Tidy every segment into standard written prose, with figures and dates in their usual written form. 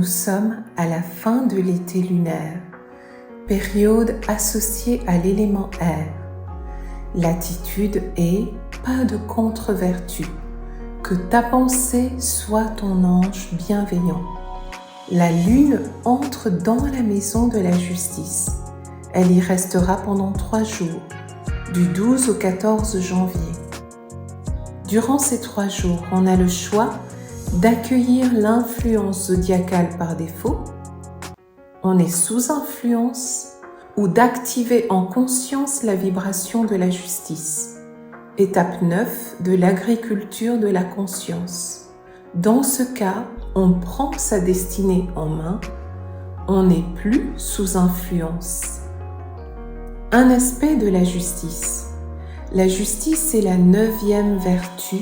Nous sommes à la fin de l'été lunaire, période associée à l'élément air. L'attitude est pas de contre-vertu, que ta pensée soit ton ange bienveillant. La lune entre dans la maison de la justice. Elle y restera pendant 3 jours, du 12 au 14 janvier. Durant ces 3 jours, on a le choix d'accueillir l'influence zodiacale par défaut, on est sous influence, ou d'activer en conscience la vibration de la justice. Étape 9 de l'agriculture de la conscience. Dans ce cas, on prend sa destinée en main, on n'est plus sous influence. Un aspect de la justice. La justice est la 9e vertu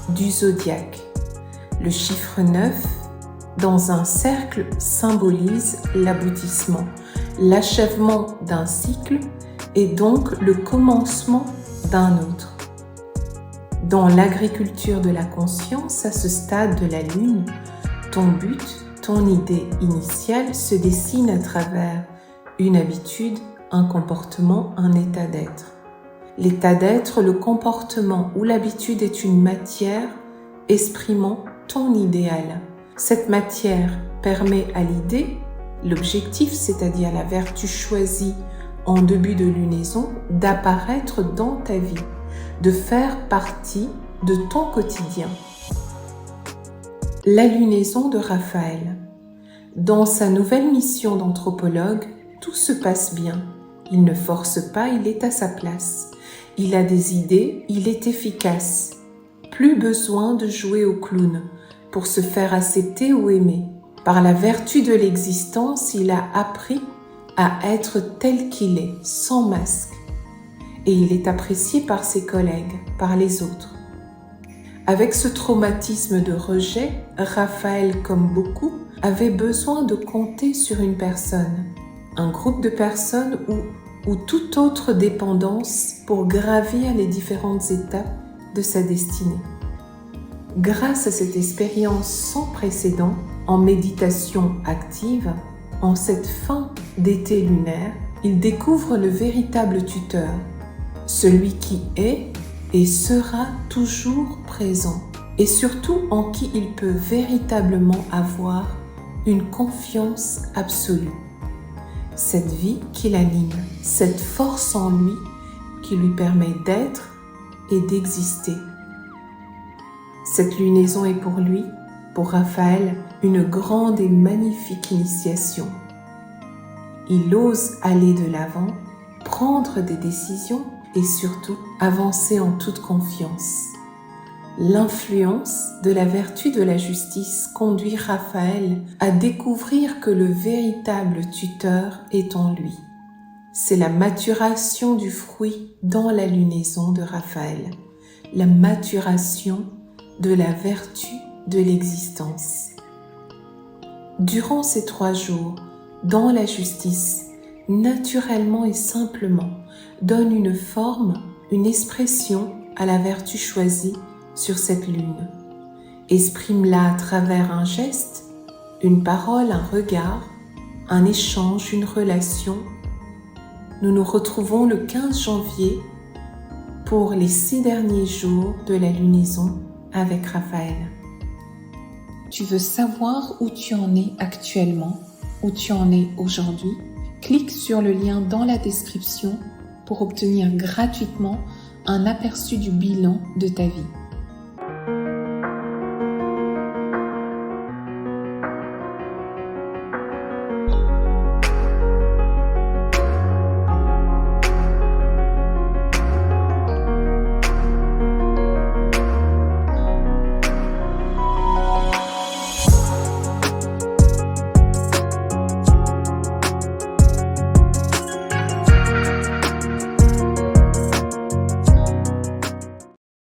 du zodiaque. Le chiffre 9, dans un cercle, symbolise l'aboutissement, l'achèvement d'un cycle et donc le commencement d'un autre. Dans l'agriculture de la conscience, à ce stade de la lune, ton but, ton idée initiale se dessine à travers une habitude, un comportement, un état d'être. L'état d'être, le comportement ou l'habitude est une matière exprimant ton idéal. Cette matière permet à l'idée, l'objectif, c'est-à-dire la vertu choisie en début de lunaison, d'apparaître dans ta vie, de faire partie de ton quotidien. La lunaison de Raphaël. Dans sa nouvelle mission d'anthropologue, tout se passe bien. Il ne force pas, il est à sa place. Il a des idées, il est efficace. Plus besoin de jouer au clown pour se faire accepter ou aimer. Par la vertu de l'existence, il a appris à être tel qu'il est, sans masque. Et il est apprécié par ses collègues, par les autres. Avec ce traumatisme de rejet, Raphaël, comme beaucoup, avait besoin de compter sur une personne, un groupe de personnes ou toute autre dépendance pour gravir les différentes étapes de sa destinée. Grâce à cette expérience sans précédent, en méditation active, en cette fin d'été lunaire, il découvre le véritable tuteur, celui qui est et sera toujours présent, et surtout en qui il peut véritablement avoir une confiance absolue. Cette vie qui l'anime, cette force en lui qui lui permet d'être et d'exister. Cette lunaison est pour lui, pour Raphaël, une grande et magnifique initiation. Il ose aller de l'avant, prendre des décisions et surtout avancer en toute confiance. L'influence de la vertu de la justice conduit Raphaël à découvrir que le véritable tuteur est en lui. C'est la maturation du fruit dans la lunaison de Raphaël, la maturation de la vertu de l'existence. Durant ces 3 jours, dans la justice, naturellement et simplement, donne une forme, une expression à la vertu choisie sur cette lune. Exprime-la à travers un geste, une parole, un regard, un échange, une relation. Nous nous retrouvons le 15 janvier pour les 6 derniers jours de la lunaison avec Raphaël. Tu veux savoir où tu en es actuellement, où tu en es aujourd'hui? Clique sur le lien dans la description pour obtenir gratuitement un aperçu du bilan de ta vie.